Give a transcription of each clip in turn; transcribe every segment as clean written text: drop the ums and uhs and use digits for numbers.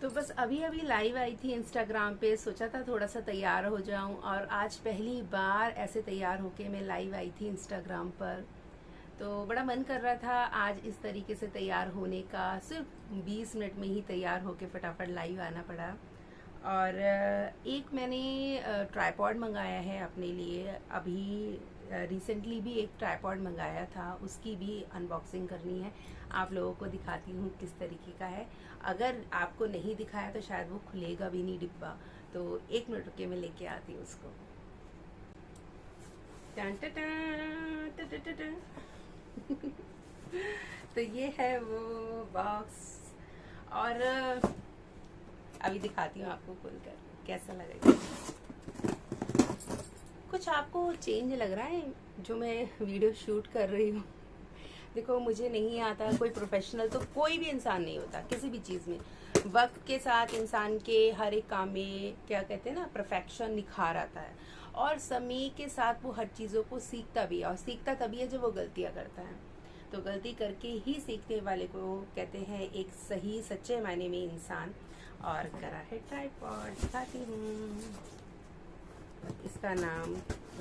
तो बस अभी अभी लाइव आई थी इंस्टाग्राम पे, सोचा था थोड़ा सा तैयार हो जाऊं और आज पहली बार ऐसे तैयार होके मैं लाइव आई थी इंस्टाग्राम पर। तो बड़ा मन कर रहा था आज इस तरीके से तैयार होने का। सिर्फ 20 मिनट में ही तैयार होके फटाफट लाइव आना पड़ा। और एक मैंने ट्राइपॉड मंगाया है अपने लिए। अभी रिसेंटली भी एक ट्राइपॉड मंगाया था, उसकी भी अनबॉक्सिंग करनी है। आप लोगों को दिखाती हूँ किस तरीके का है। अगर आपको नहीं दिखाया तो शायद वो खुलेगा भी नहीं डिब्बा। तो 1 मिनट रुके, मैं लेके आती हूँ उसको। टन टन टन टन टन टन। तो ये है वो बॉक्स। और अभी दिखाती हूँ आपको खुलकर कैसा लगेगा। कुछ आपको चेंज लग रहा है जो मैं वीडियो शूट कर रही हूँ? देखो, मुझे नहीं आता, कोई प्रोफेशनल तो कोई भी इंसान नहीं होता किसी भी चीज़ में। वक्त के साथ इंसान के हर एक काम में क्या कहते हैं ना, परफेक्शन निखार आता है। और समय के साथ वो हर चीज़ों को सीखता भी है, और सीखता तभी है जब वो गलतियाँ करता है। तो गलती करके ही सीखने वाले को कहते हैं एक सही सच्चे मायने में इंसान। और करा है ट्राइपॉड, दिखाती हूँ। इसका नाम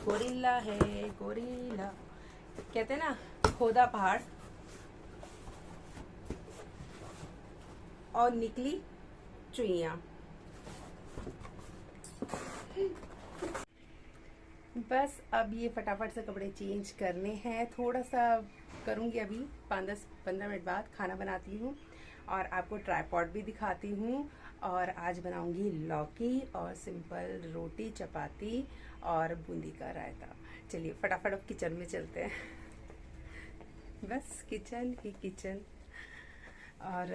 गोरिल्ला है। गोरिल्ला कहते हैं ना, खोदा पहाड़ और निकली चुईया। बस अब ये फटाफट से कपड़े चेंज करने हैं। थोड़ा सा करूँगी अभी, 5-10-15 मिनट बाद खाना बनाती हूँ और आपको ट्राइपॉड भी दिखाती हूँ। और आज बनाऊँगी लौकी और सिंपल रोटी, चपाती और बूंदी का रायता। चलिए फटाफट अब किचन में चलते हैं। बस किचन ही किचन। और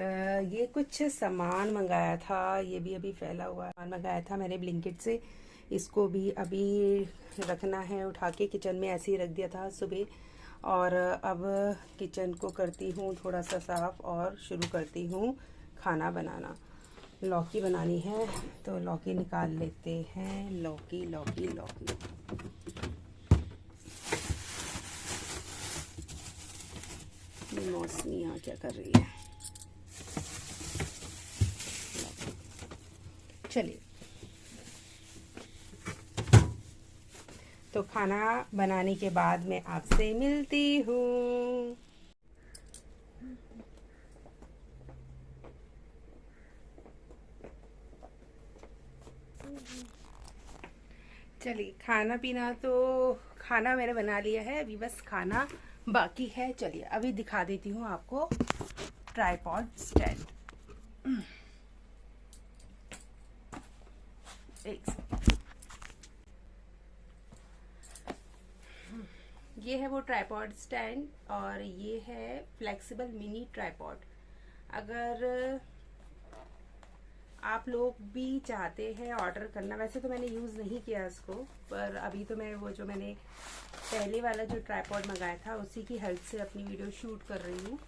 ये कुछ सामान मंगाया था, ये भी अभी फैला हुआ सामान मंगाया था मैंने ब्लिंकिट से। इसको भी अभी रखना है, उठा के किचन में ऐसे ही रख दिया था सुबह। और अब किचन को करती हूँ थोड़ा सा साफ और शुरू करती हूँ खाना बनाना। लौकी बनानी है तो लौकी निकाल लेते हैं। लौकी लौकी लौकी मौसमी यहाँ क्या कर रही है? चलिए, तो खाना बनाने के बाद मैं आपसे मिलती हूँ। चलिए, खाना पीना तो खाना मैंने बना लिया है, अभी बस खाना बाकी है। चलिए अभी दिखा देती हूँ आपको ट्राइपॉड स्टैंड। एक ये है वो ट्राइपॉड स्टैंड, और ये है फ्लेक्सिबल मिनी ट्राइपॉड। अगर आप लोग भी चाहते हैं ऑर्डर करना, वैसे तो मैंने यूज़ नहीं किया इसको, पर अभी तो मैं वो जो मैंने पहले वाला जो ट्राइपॉड मंगाया था उसी की हेल्प से अपनी वीडियो शूट कर रही हूँ।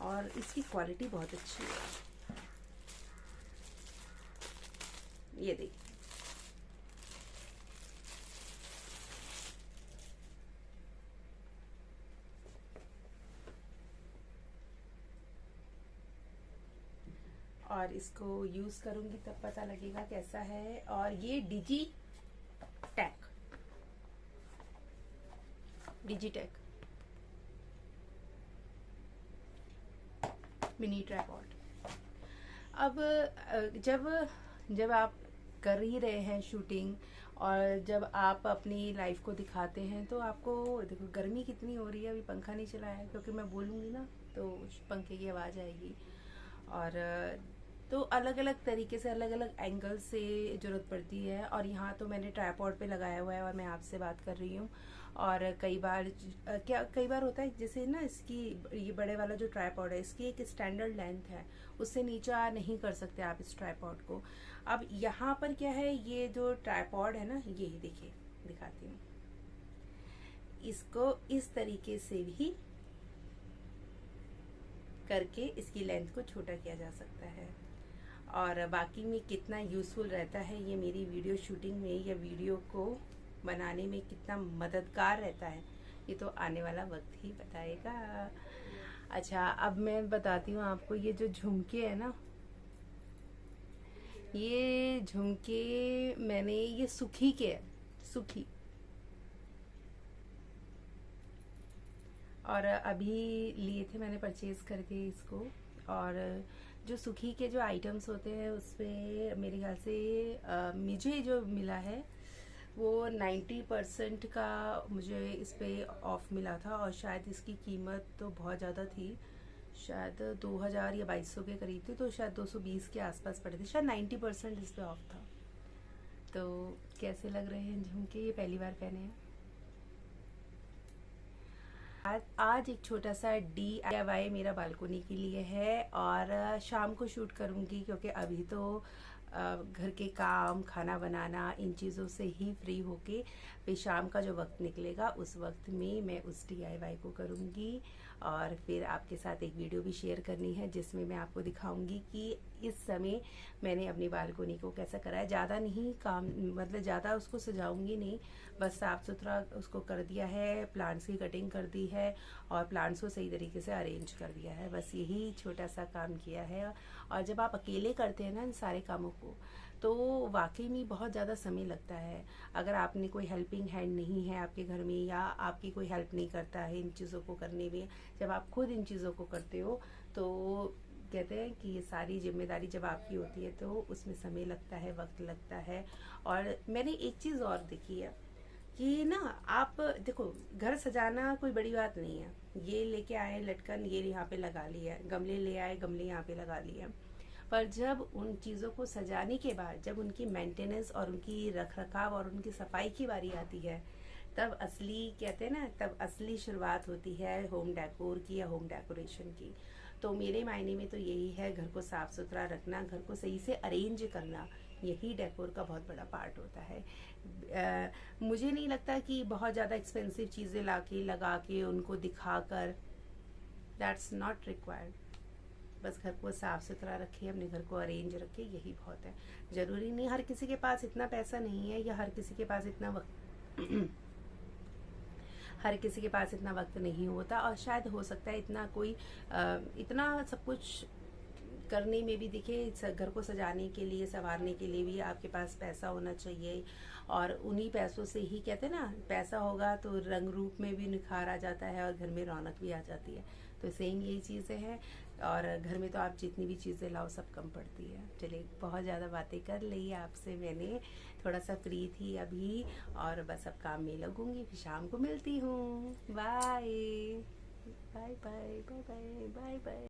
और इसकी क्वालिटी बहुत अच्छी है, ये देखिए। और इसको यूज़ करूँगी तब पता लगेगा कैसा है। और ये डिजीटेक मिनी ट्राइपॉड। अब जब जब आप कर ही रहे हैं शूटिंग, और जब आप अपनी लाइफ को दिखाते हैं, तो आपको देखो गर्मी कितनी हो रही है। अभी पंखा नहीं चला है क्योंकि मैं बोलूँगी ना तो पंखे की आवाज़ आएगी। और तो अलग अलग तरीके से, अलग अलग एंगल से ज़रूरत पड़ती है। और यहाँ तो मैंने ट्राइपॉड पे लगाया हुआ है और मैं आपसे बात कर रही हूँ। और कई बार होता है, जैसे ना इसकी, ये बड़े वाला जो ट्राइपॉड है इसकी एक स्टैंडर्ड लेंथ है, उससे नीचा नहीं कर सकते आप इस ट्राइपॉड को। अब यहाँ पर क्या है, ये जो ट्राइपॉड है ना, ये देखिए दिखाती हूँ। इसको इस तरीके से भी करके इसकी लेंथ को छोटा किया जा सकता है। और बाकी में कितना यूज़फुल रहता है ये मेरी वीडियो शूटिंग में या वीडियो को बनाने में कितना मददगार रहता है, ये तो आने वाला वक्त ही बताएगा। अच्छा, अब मैं बताती हूँ आपको, ये जो झुमके है ना, ये झुमके मैंने ये सुखी के है, सुखी। और अभी लिए थे मैंने परचेज करके इसको। और जो सुखी के जो आइटम्स होते हैं उसमें मेरे ख्याल से मुझे जो मिला है वो 90% का मुझे इस पे ऑफ मिला था। और शायद इसकी कीमत तो बहुत ज़्यादा थी, शायद 2000 या 2200 के करीब थी, तो शायद 220 के आसपास पड़े थे, शायद 90% इस पे ऑफ था। तो कैसे लग रहे हैं झुमके? ये पहली बार पहने हैं। आज एक छोटा सा DIY मेरा बालकोनी के लिए है, और शाम को शूट करूँगी क्योंकि अभी तो घर के काम, खाना बनाना, इन चीज़ों से ही फ्री होके फिर शाम का जो वक्त निकलेगा उस वक्त में मैं उस DIY को करूँगी। और फिर आपके साथ एक वीडियो भी शेयर करनी है जिसमें मैं आपको दिखाऊंगी कि इस समय मैंने अपनी बालकोनी को कैसा करा है। ज़्यादा नहीं काम, मतलब ज़्यादा उसको सजाऊंगी नहीं, बस साफ़ सुथरा उसको कर दिया है, प्लांट्स की कटिंग कर दी है और प्लांट्स को सही तरीके से अरेंज कर दिया है। बस यही छोटा सा काम किया है। और जब आप अकेले करते हैं ना इन सारे कामों को, तो वाकई में बहुत ज़्यादा समय लगता है। अगर आपने कोई हेल्पिंग हैंड नहीं है आपके घर में, या आपकी कोई हेल्प नहीं करता है इन चीज़ों को करने में, जब आप खुद इन चीज़ों को करते हो तो कहते हैं कि ये सारी जिम्मेदारी जब आपकी होती है तो उसमें समय लगता है, वक्त लगता है। और मैंने एक चीज़ और देखी है कि ना, आप देखो, घर सजाना कोई बड़ी बात नहीं है। ये लेके आए लटकन, ये यहाँ पे लगा लिया, गमले ले आए, गमले यहाँ पे लगा लिए। पर जब उन चीज़ों को सजाने के बाद जब उनकी मेंटेनेंस और उनकी रख रखाव और उनकी सफाई की बारी आती है, तब असली, कहते हैं ना, तब असली शुरुआत होती है होम डेकोर की या होम डेकोरेशन की। तो मेरे मायने में तो यही है, घर को साफ सुथरा रखना, घर को सही से अरेंज करना, यही डेकोर का बहुत बड़ा पार्ट होता है। मुझे नहीं लगता कि बहुत ज़्यादा एक्सपेंसिव चीज़ें लगा के उनको दिखाकर, दैट्स नॉट रिक्वायर्ड। बस घर को साफ सुथरा रखे, अपने घर को अरेंज रखे, यही बहुत है। ज़रूरी नहीं, हर किसी के पास इतना पैसा नहीं है, या हर किसी के पास इतना वक्त हर किसी के पास इतना वक्त नहीं होता। और शायद हो सकता है इतना कोई इतना सब कुछ करने में भी, देखिए, घर को सजाने के लिए, संवारने के लिए भी आपके पास पैसा होना चाहिए। और उन्हीं पैसों से ही, कहते हैं ना, पैसा होगा तो रंग रूप में भी निखार आ जाता है और घर में रौनक भी आ जाती है। तो सेम यही चीज़ें हैं। और घर में तो आप जितनी भी चीज़ें लाओ सब कम पड़ती है। चलिए, बहुत ज़्यादा बातें कर ली आपसे मैंने, थोड़ा सा फ्री थी अभी, और बस अब काम में लगूंगी, फिर शाम को मिलती हूँ। Bye bye bye bye bye bye bye.